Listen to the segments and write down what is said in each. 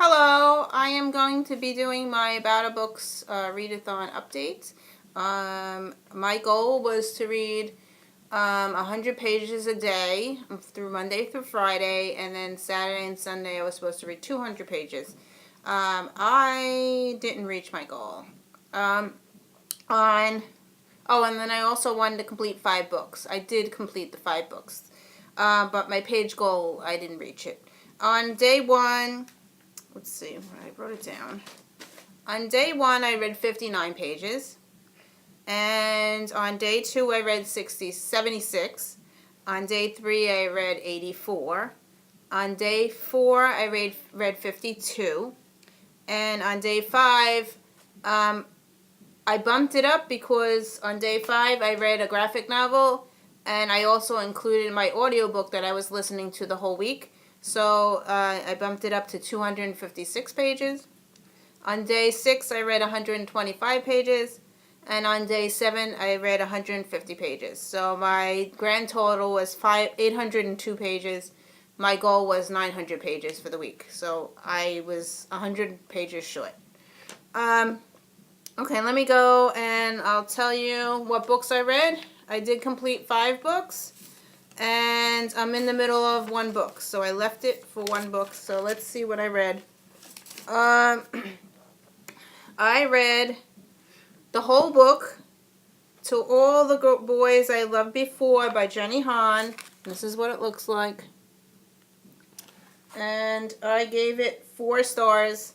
Hello, I am going to be doing my About a Books readathon update. My goal was to read 100 pages a day through Monday through Friday, and then Saturday and Sunday I was supposed to read 200 pages. I didn't reach my goal. And then I also wanted to complete 5 books. I did complete the 5 books, but my page goal, I didn't reach it. On day 1... Let's see, I wrote it down. On day 1, I read 59 pages. And on day 2, I read 76. On day 3, I read 84. On day 4, I read 52. And on day 5, I bumped it up because on day 5, I read a graphic novel. And I also included my audiobook that I was listening to the whole week. So I bumped it up to 256 pages. On day 6, I read 125 pages. And on day 7, I read 150 pages. So my grand total was 802 pages. My goal was 900 pages for the week. So I was 100 pages short. Okay, let me go and I'll tell you what books I read. I did complete 5 books. And I'm in the middle of 1 book, so I left it for 1 book. So let's see what I read. I read the whole book, To All the Boys I Loved Before by Jenny Han. This is what it looks like. And I gave it 4 stars.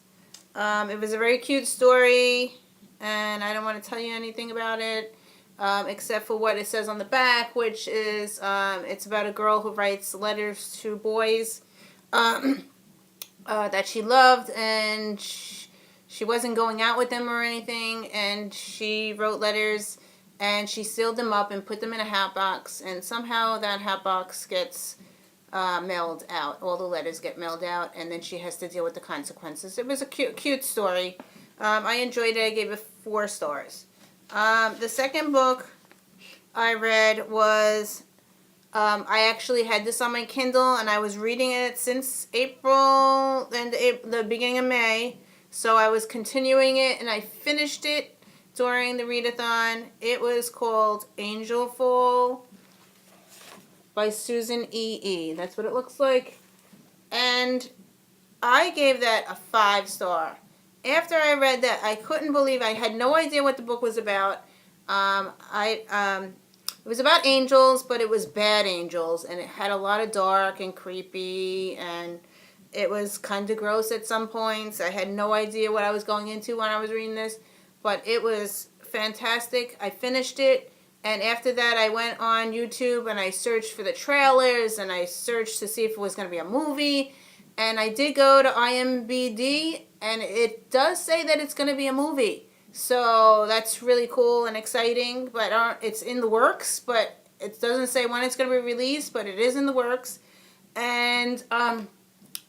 It was a very cute story, and I don't want to tell you anything about it. Except for what it says on the back, which is it's about a girl who writes letters to boys that she loved, and she wasn't going out with them or anything, and she wrote letters and she sealed them up and put them in a hat box, and somehow that hat box gets mailed out. All the letters get mailed out, and then she has to deal with the consequences. It was a cute story. I enjoyed it. I gave it 4 stars. The second book I read was, I actually had this on my Kindle, and I was reading it since April and the beginning of May. So I was continuing it, and I finished it during the readathon. It was called Angel Fall by Susan E. That's what it looks like. And I gave that a 5-star. After I read that, I couldn't believe I had no idea what the book was about. It was about angels, but it was bad angels, and it had a lot of dark and creepy, and it was kind of gross at some points. I had no idea what I was going into when I was reading this, but it was fantastic. I finished it, and after that, I went on YouTube and I searched for the trailers, and I searched to see if it was going to be a movie. And I did go to IMDb, and it does say that it's going to be a movie. So that's really cool and exciting, but it's in the works, but it doesn't say when it's going to be released, but it is in the works. And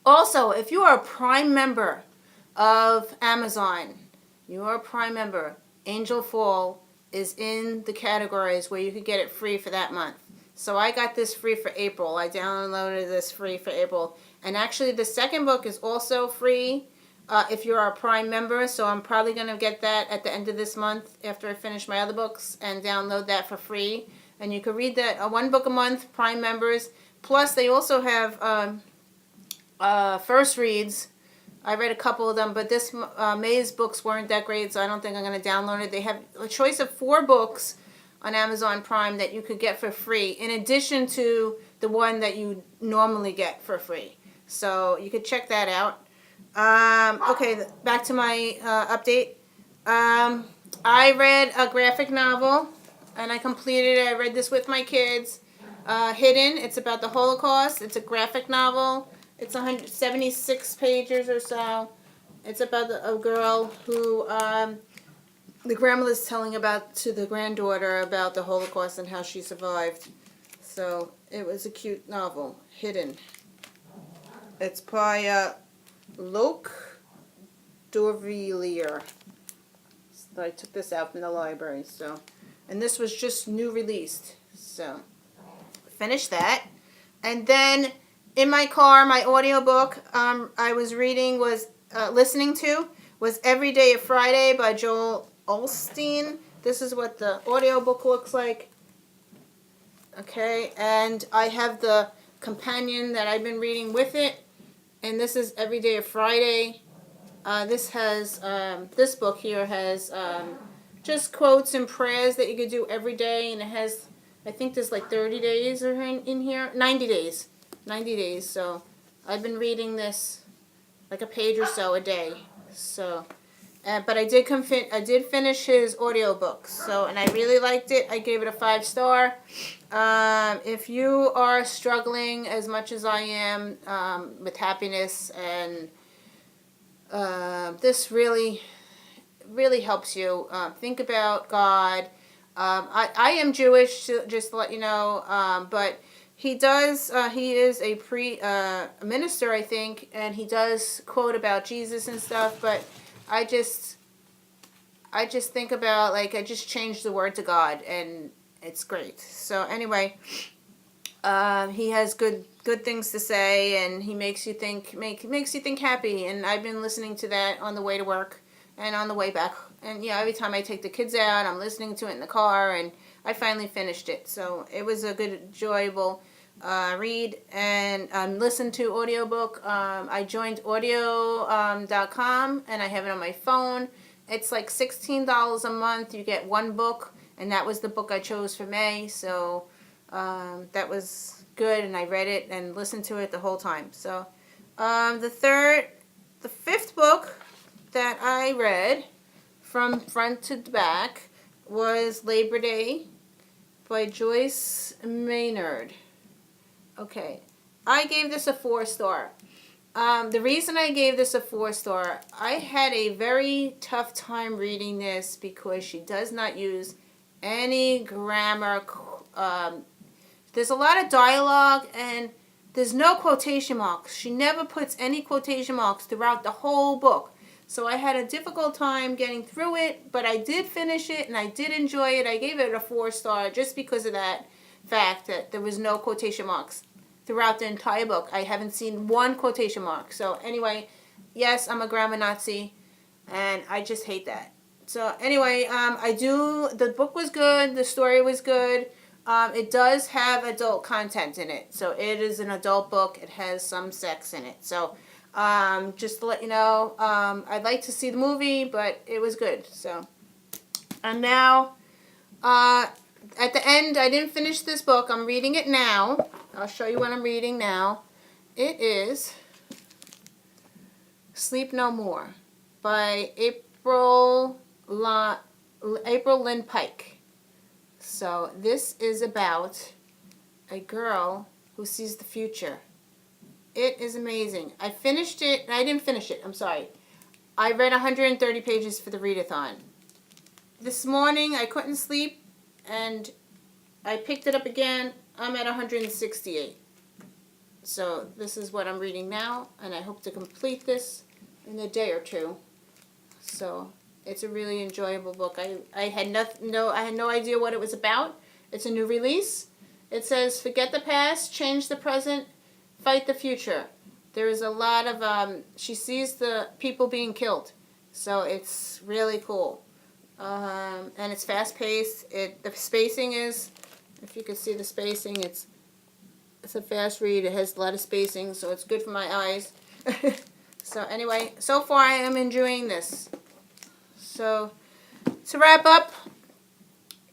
also, if you are a Prime member of Amazon, Angel Fall is in the categories where you could get it free for that month. So I got this free for April. I downloaded this free for April. And actually, the second book is also free if you're a Prime member. So I'm probably going to get that at the end of this month after I finish my other books and download that for free. And you can read that 1 book a month, Prime members. Plus, they also have first reads. I read a couple of them, but this May's books weren't that great, so I don't think I'm going to download it. They have a choice of 4 books on Amazon Prime that you could get for free, in addition to the one that you normally get for free. So you could check that out. Okay, back to my update. I read a graphic novel, and I completed it. I read this with my kids. Hidden. It's about the Holocaust. It's a graphic novel. It's 176 pages or so. It's about a girl who the grandmother's telling to the granddaughter about the Holocaust and how she survived. So it was a cute novel, Hidden. It's by Loke Dorvillier. So I took this out from the library. And this was just new released. So finished that. And then in my car, my audiobook I was listening to was Every Day of Friday by Joel Osteen. This is what the audiobook looks like. Okay, and I have the companion that I've been reading with it, and this is Every Day of Friday. This book here has just quotes and prayers that you could do every day, and it has, I think there's like 30 days in here, 90 days, 90 days. So I've been reading this like a page or so a day. So, but I did finish his audiobook. So, and I really liked it. I gave it a 5-star. If you are struggling as much as I am with happiness, and this really helps you think about God. I am Jewish, just to let you know, but he is a minister, I think, and he does quote about Jesus and stuff, but I just think about, like, I just changed the word to God, and it's great. So anyway, he has good things to say, and he makes you think happy, and I've been listening to that on the way to work and on the way back, and every time I take the kids out, I'm listening to it in the car, and I finally finished it. So it was a good, enjoyable read and listen to audiobook. I joined audio.com, and I have it on my phone. It's like $16 a month. You get one book, and that was the book I chose for May. So that was good, and I read it and listened to it the whole time. So the fifth book that I read from front to back was Labor Day by Joyce Maynard. Okay, I gave this a 4-star. The reason I gave this a 4-star, I had a very tough time reading this because she does not use any grammar. There's a lot of dialogue, and there's no quotation marks. She never puts any quotation marks throughout the whole book. So I had a difficult time getting through it, but I did finish it, and I did enjoy it. I gave it a 4-star just because of that fact that there was no quotation marks throughout the entire book. I haven't seen one quotation mark. So anyway, yes, I'm a grammar Nazi, and I just hate that. So anyway, the book was good. The story was good. It does have adult content in it. So it is an adult book. It has some sex in it. So just to let you know, I'd like to see the movie, but it was good. So, and now, at the end, I didn't finish this book. I'm reading it now. I'll show you what I'm reading now. It is Sleep No More by April Lynn Pike. So this is about a girl who sees the future. It is amazing. I finished it. I didn't finish it. I'm sorry. I read 130 pages for the readathon. This morning I couldn't sleep, and I picked it up again. I'm at 168. So this is what I'm reading now, and I hope to complete this in a day or two. So it's a really enjoyable book. I had no idea what it was about. It's a new release. It says, forget the past, change the present, fight the future. There is a lot of, she sees the people being killed. So it's really cool. And it's fast-paced. The spacing is, if you can see the spacing, it's a fast read. It has a lot of spacing, so it's good for my eyes. So anyway, so far I am enjoying this. So to wrap up,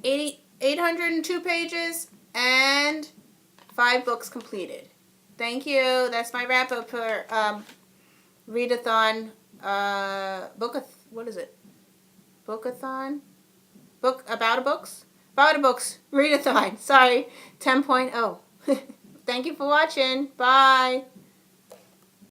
802 pages and 5 books completed. Thank you. That's my wrap up for readathon. What is it? Bookathon? About a Books readathon. Sorry, 10.0. Thank you for watching. Bye.